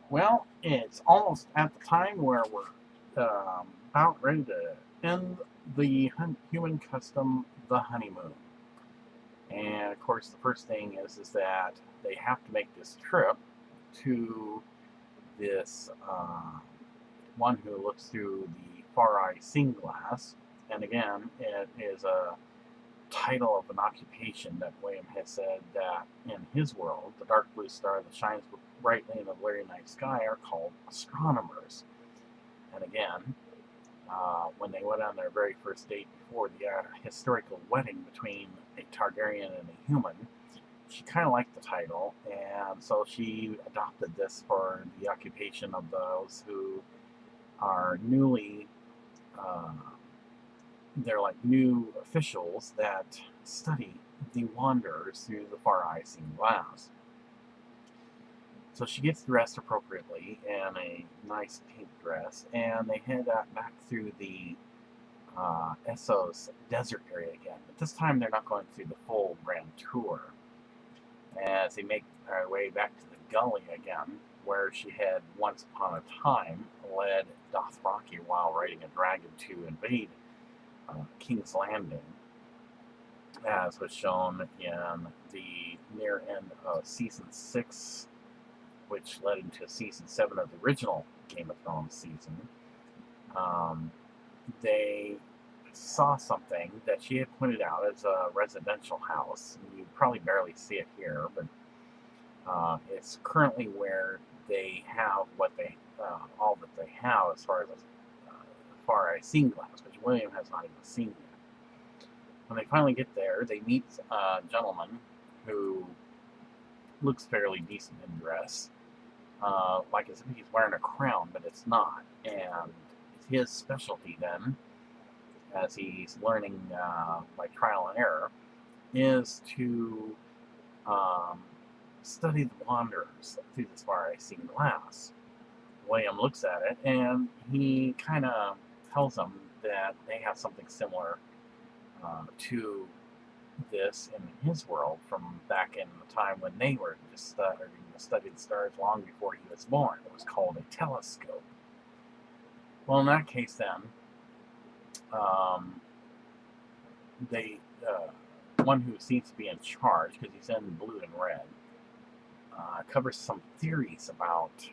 Well, it's almost at the time where we're about ready to end the human custom, the honeymoon. And of course, the first thing is that they have to make this trip to this one who looks through the far eye seeing glass. And again, it is a title of an occupation that William has said that in his world, the dark blue star that shines brightly in the very night sky are called astronomers. And again, when they went on their very first date before the historical wedding between a Targaryen and a human, she kind of liked the title, and so she adopted this for the occupation of those who are newly, uh, they're like new officials that study the wanderers through the far eye seeing glass. So she gets dressed appropriately in a nice pink dress, and they head back through the Essos desert area again. But this time they're not going through the full grand tour. As they make their way back to the gully again, where she had once upon a time led Dothraki while riding a dragon to invade King's Landing, as was shown in the near end of season 6, which led into season 7 of the original Game of Thrones season. They saw something that she had pointed out as a residential house. You probably barely see it here, but it's currently where they have what they all that they have as far as far as seeing glass, which William has not even seen yet. When they finally get there, they meet a gentleman who looks fairly decent in dress, like as if he's wearing a crown, but it's not. And his specialty then, as he's learning by trial and error, is to um, study the wanderers through this far eye seeing glass. William looks at it and he kind of tells them that they have something similar to this in his world from back in the time when they were just starting to study the stars long before he was born. It was called a telescope. Well, in that case, then, um, they one who seems to be in charge, because he's in blue and red, covers some theories about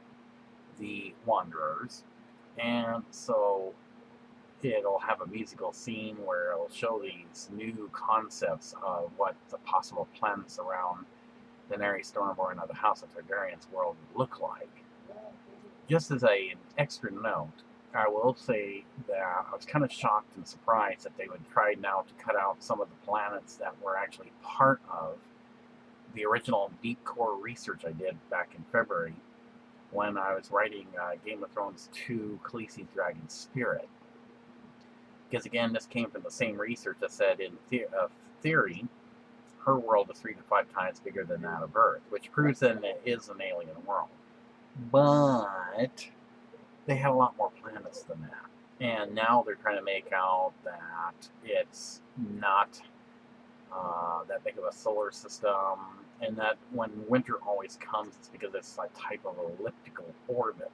the Wanderers, and so it'll have a musical scene where it'll show these new concepts of what the possible planets around Daenerys Stormborn of the House of Targaryen's world would look like. Just as an extra note, I will say that I was kind of shocked and surprised that they would try now to cut out some of the planets that were actually part of the original deep core research I did back in February when I was writing Game of Thrones 2 Khaleesi's Dragon Spirit. Because again, this came from the same research that said in theory, her world is 3 to 5 times bigger than that of Earth, which proves that it is an alien world. But they had a lot more planets than that. And now they're trying to make out that it's not that big of a solar system, and that when winter always comes, it's because it's a type of elliptical orbit.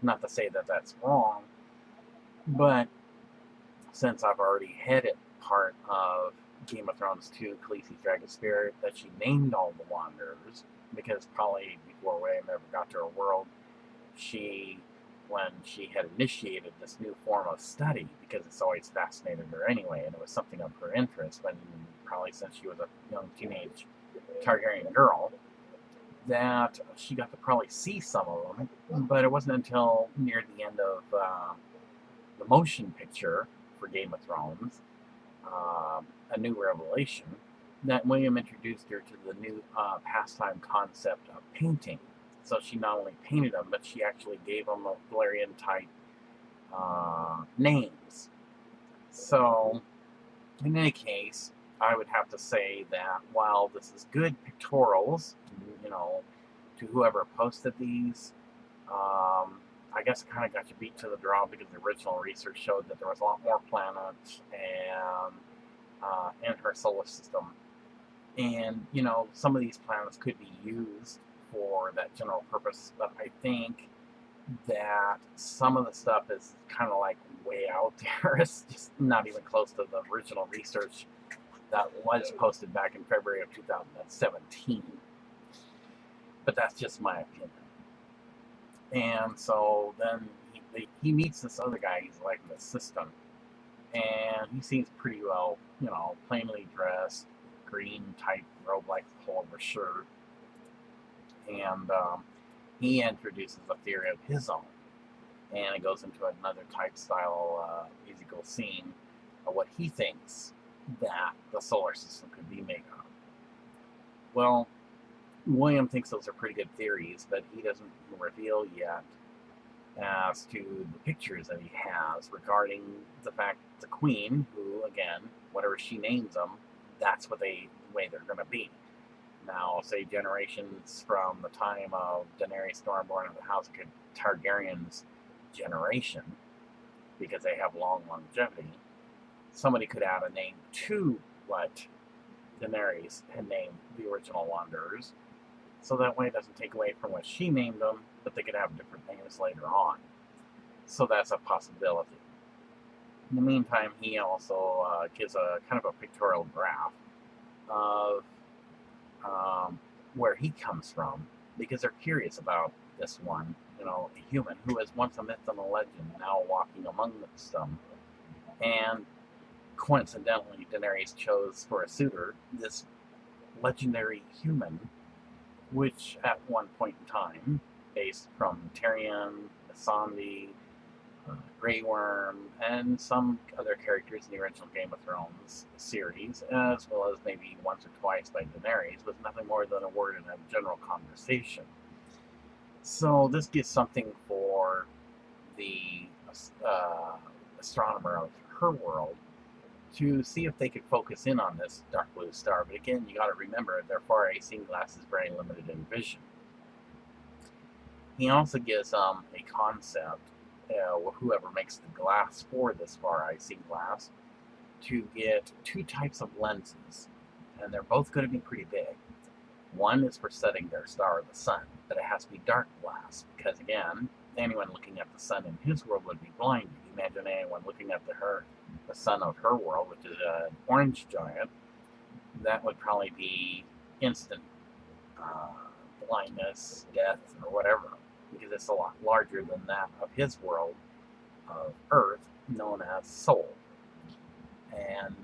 Not to say that that's wrong, but since I've already had it part of Game of Thrones 2, Khaleesi's Dragon Spirit, that she named all the Wanderers, because probably before William ever got to her world, when she had initiated this new form of study, because it's always fascinated her anyway, and it was something of her interest, when probably since she was a young teenage Targaryen girl, that she got to probably see some of them, but it wasn't until near the end of the motion picture for Game of Thrones, A New Revelation, that William introduced her to the new pastime concept of painting. So she not only painted them, but she actually gave them Valyrian type names. So, in any case, I would have to say that while this is good pictorials, to whoever posted these, I guess it kind of got you beat to the draw because the original research showed that there was a lot more planets and in her solar system. And, some of these planets could be used for that general purpose, but I think that some of the stuff is kind of like way out there. It's just not even close to the original research that was posted back in February of 2017. But that's just my opinion. And so then he meets this other guy. He's like an assistant, and he seems pretty well, plainly dressed, green type robe-like pullover shirt, and he introduces a theory of his own, and it goes into another type style musical scene of what he thinks that the solar system could be made of. Well, William thinks those are pretty good theories, but he doesn't reveal yet as to the pictures that he has regarding the fact the Queen, who, again, whatever she names them, that's what the way they're going to be. Now, say generations from the time of Daenerys Stormborn of the House of Targaryen's generation, because they have long longevity, somebody could add a name to what Daenerys had named the original Wanderers, so that way it doesn't take away from what she named them, but they could have different names later on. So that's a possibility. In the meantime, he also gives a kind of a pictorial graph of where he comes from, because they're curious about this one, a human who was once a myth and a legend, now walking amongst them. And coincidentally, Daenerys chose for a suitor this legendary human, which at one point in time, based from Tyrion, Missandei, Grey Worm, and some other characters in the original Game of Thrones series, as well as maybe once or twice by Daenerys, was nothing more than a word in a general conversation. So this gives something for the astronomer of her world to see if they could focus in on this dark blue star. But again, you got to remember, their far-away seeing glass is very limited in vision. He also gives a concept, whoever makes the glass for this far-eye seeing glass, to get two types of lenses, and they're both going to be pretty big. One is for setting their star, the sun, but it has to be dark glass, because again, anyone looking at the sun in his world would be blinded. Imagine anyone looking at the sun of her world, which is an orange giant, that would probably be instant blindness, death, or whatever, because it's a lot larger than that of his world of Earth, known as Sol. And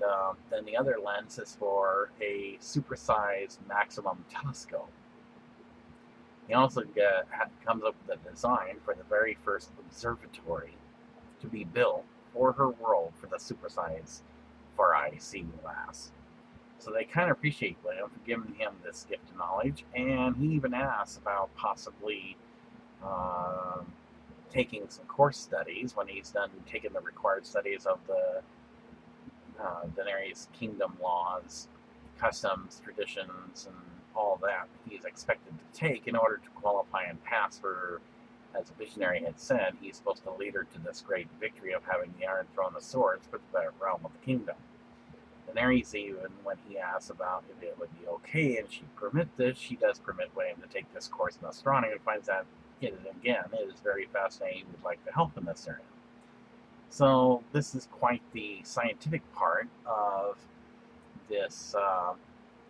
then the other lens is for a supersized maximum telescope. He also comes up with a design for the very first observatory to be built for her world for the supersized far-eye seeing glass. So they kind of appreciate William for giving him this gift of knowledge, and he even asks about possibly taking some course studies when he's done taking the required studies of the Daenerys kingdom laws, customs, traditions, and all that he's expected to take in order to qualify and pass for, as a visionary had said, he's supposed to lead her to this great victory of having the Iron Throne of Swords for the realm of the kingdom. Daenerys, even when he asks about if it would be okay and she'd permit this, she does permit William to take this course in astronomy and finds that it is very fascinating. Would like to help in this area. So this is quite the scientific part of this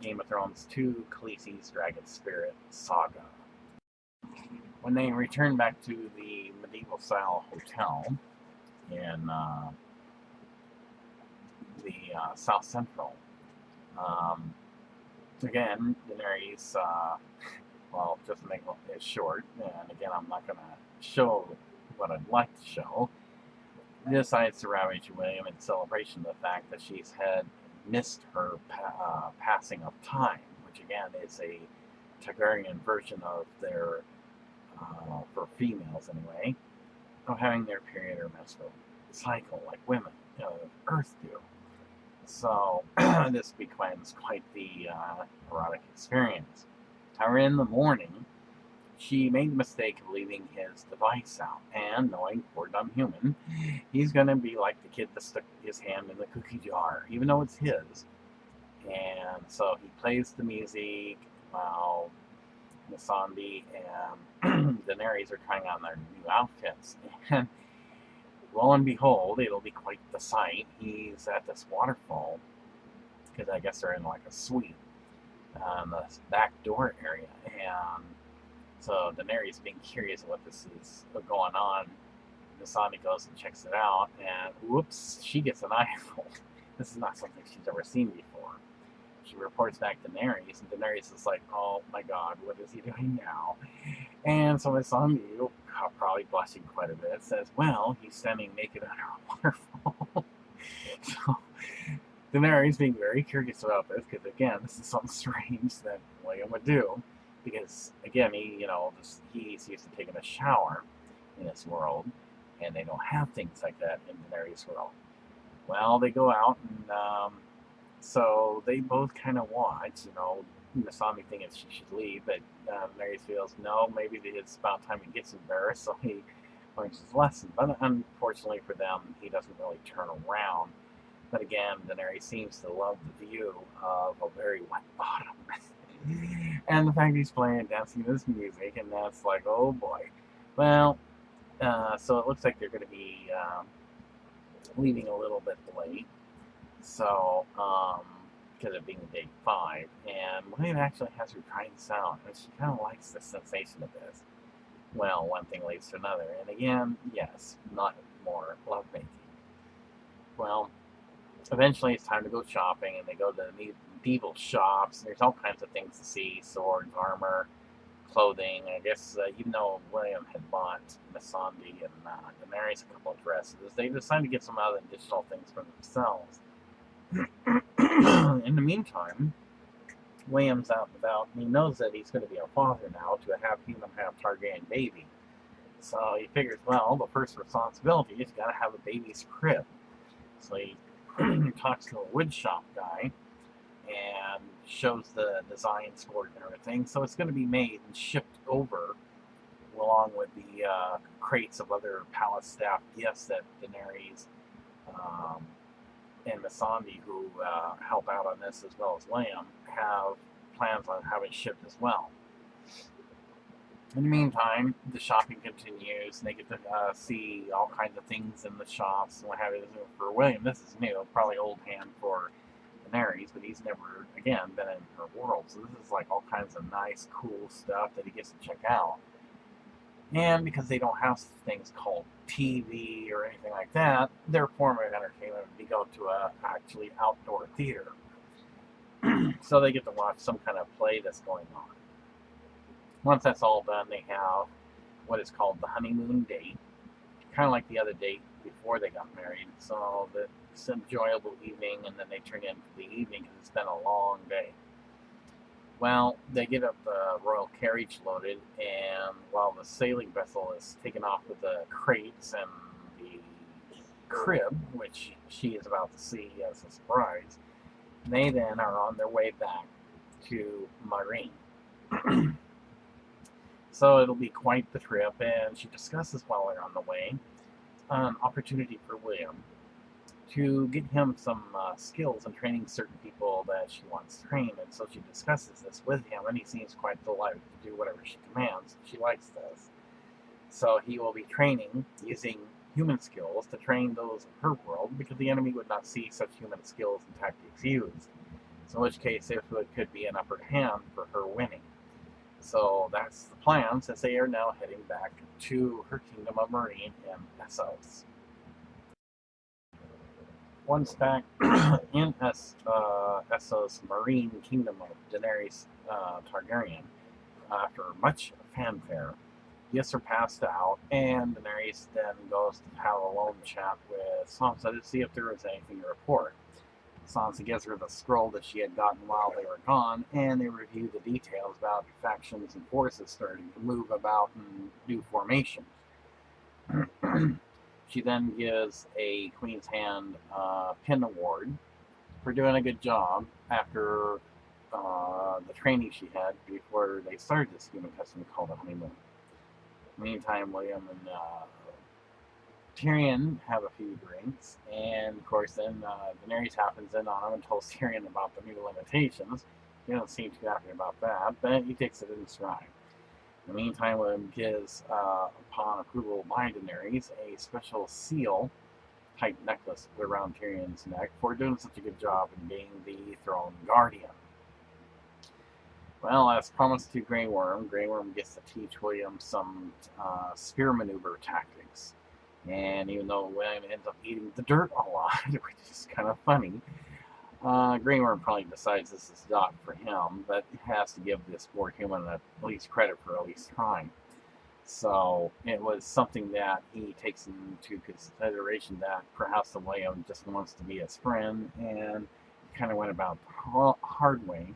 Game of Thrones 2 Khaleesi's Dragon Spirit saga. When they return back to the medieval-style hotel in the South Central, again, Daenerys, just to make it short, and again, I'm not going to show what I'd like to show, decides to ravage William in celebration of the fact that she's had missed her passing of time, which again is a Targaryen version of their, for females anyway, of having their period or menstrual cycle like women of Earth do. So this becomes quite the erotic experience. However, in the morning, she made the mistake of leaving his device out, and knowing poor dumb human, he's going to be like the kid that stuck his hand in the cookie jar, even though it's his. And so he plays the music while Missandei and Daenerys are trying on their new outfits. And lo and behold, it'll be quite the sight. He's at this waterfall, because I guess they're in like a suite on the back door area. And so Daenerys, being curious of what this is going on, Missandei goes and checks it out, and whoops, she gets an eyeful. This is not something she's ever seen before. She reports back to Daenerys, and Daenerys is like, oh my god, what is he doing now? And so Missandei, probably blushing quite a bit, says, well, he's standing naked under a waterfall. So Daenerys being very curious about this, because again, this is something strange that William would do, because again, he's used to taking a shower in this world, and they don't have things like that in Daenerys' world. Well, they go out, and so they both kind of watch. Missandei thinking she should leave, but Daenerys feels, no, maybe it's about time he gets embarrassed, so he learns his lesson. But unfortunately for them, he doesn't really turn around. But again, Daenerys seems to love the view of a very wet bottom. And the fact he's playing and dancing to this music, and that's like, oh boy. Well, so it looks like they're going to be leaving a little bit late. So, because of being day 5, and Mareen actually has her kind sound, and she kind of likes the sensation of this. Well, one thing leads to another, and again, yes, not more lovemaking. Well, eventually it's time to go shopping, and they go to the medieval shops, and there's all kinds of things to see: swords, armor, clothing. I guess even though William had bought Missandei and Daenerys a couple of dresses, they decided to get some other additional things for themselves. In the meantime, William's out and about, and he knows that he's going to be a father now to a half human, half Targaryen baby. So he figures, well, the first responsibility is got to have a baby's crib. So he talks to a woodshop guy and shows the designs for it and everything. So it's going to be made and shipped over, along with the crates of other palace staff gifts that Daenerys and Missandei, who help out on this as well as William, have plans on having shipped as well. In the meantime, the shopping continues, and they get to see all kinds of things in the shops and what have you. For William, this is new, probably old hand for Daenerys, but he's never, again, been in her world. So this is like all kinds of nice, cool stuff that he gets to check out. And because they don't have things called TV or anything like that, their form of entertainment would be go to a actually outdoor theater. So they get to watch some kind of play that's going on. Once that's all done, they have what is called the honeymoon date, kind of like the other date before they got married. So it's an enjoyable evening, and then they turn into the evening because it's been a long day. Well, they get up the royal carriage loaded, and while the sailing vessel is taken off with the crates and the crib, which she is about to see as a surprise, they then are on their way back to Mareen. So it'll be quite the trip, and she discusses while they're on the way an opportunity for William to get him some skills and training certain people that she wants trained. And so she discusses this with him, and he seems quite delighted to do whatever she commands. She likes this. So he will be training using human skills to train those of her world, because the enemy would not see such human skills and tactics used. So in which case it could be an upper hand for her winning. So that's the plan, since they are now heading back to her kingdom of Mareen in Essos. Once back in Essos, Mareen kingdom of Daenerys Targaryen, after much fanfare, guests are passed out, and Daenerys then goes to have a lone chat with Sansa to see if there was anything to report. Sansa gives her the scroll that she had gotten while they were gone, and they review the details about factions and forces starting to move about and do formation. She then gives a Queen's Hand pin award for doing a good job after the training she had before they started this human custom called a honeymoon. Meantime, William and Tyrion have a few drinks, and of course then Daenerys happens in on him and tells Tyrion about the new limitations. He doesn't seem too happy about that, but he takes it in stride. In the meantime, William gives, upon approval by Daenerys, a special seal type necklace put around Tyrion's neck for doing such a good job in being the throne guardian. Well, as promised to Grey Worm gets to teach William some spear maneuver tactics. And even though William ends up eating the dirt a lot, which is kind of funny, Grey Worm probably decides this is not for him, but has to give this poor human at least credit for at least trying. So it was something that he takes into consideration that perhaps the William just wants to be his friend, and kind of went about the hard way.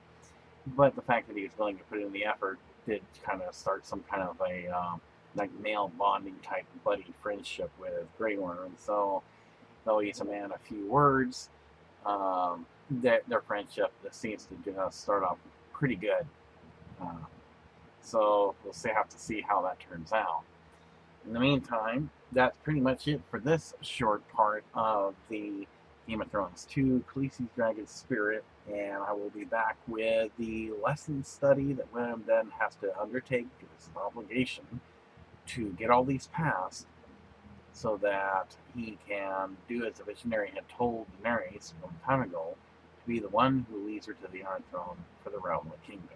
But the fact that he was willing to put in the effort did kind of start some kind of a like male bonding type buddy friendship with Grey Worm. So though he's a man of few words, their friendship seems to just start off pretty good. Uh, so we'll have to see how that turns out. In the meantime, that's pretty much it for this short part of the Game of Thrones 2, Khaleesi's Dragon Spirit, and I will be back with the lesson study that William then has to undertake, because it's an obligation to get all these passed, so that he can do as the visionary had told Daenerys a long time ago, to be the one who leads her to the Iron Throne for the realm of kingdoms.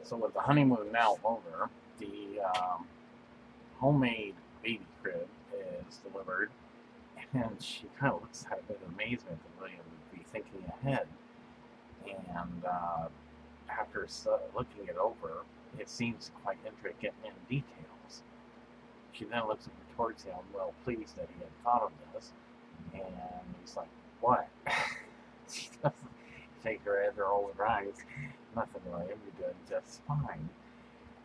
So with the honeymoon now over, the homemade baby crib is delivered, and she kind of looks at it with amazement that William would be thinking ahead. And after looking it over, it seems quite intricate in details. She then looks towards him, well pleased that he had thought of this, and he's like, "What?" shake her head, roll her eyes. Nothing, William. You're doing just fine.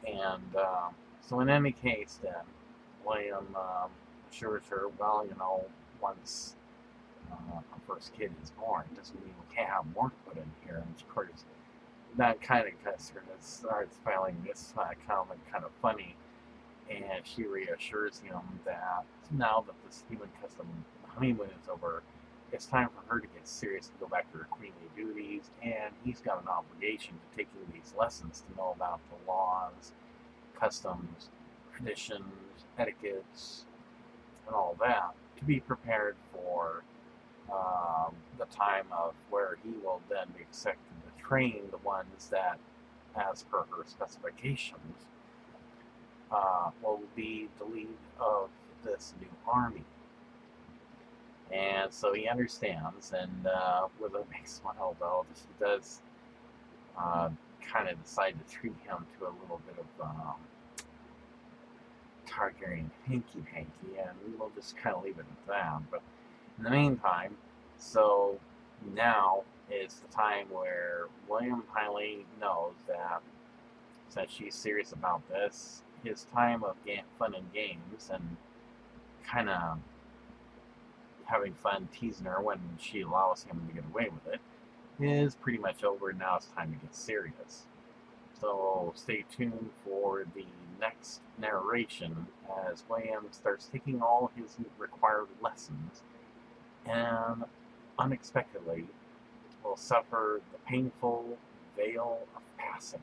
And so, in any case, then William assures her, well, once our first kid is born, doesn't mean we can't have more put in here. And of course, that kind of cuts her and starts finding this comment kind of funny. And she reassures him that now that this human custom honeymoon is over, it's time for her to get serious and go back to her queenly duties, and he's got an obligation to taking these lessons to know about the laws, customs, traditions, etiquettes, and all that, to be prepared for the time of where he will then be expected to train the ones that, as per her specifications, will be the lead of this new army. And so he understands, and with a big smile, though, she does kind of decide to treat him to a little bit of Targaryen hanky-panky, and we'll just kind of leave it at that. But in the meantime, so now is the time where William finally knows that since she's serious about this, his time of fun and games and kind of having fun teasing her when she allows him to get away with it is pretty much over. Now it's time to get serious. So stay tuned for the next narration as William starts taking all his required lessons and unexpectedly will suffer the painful veil of passing.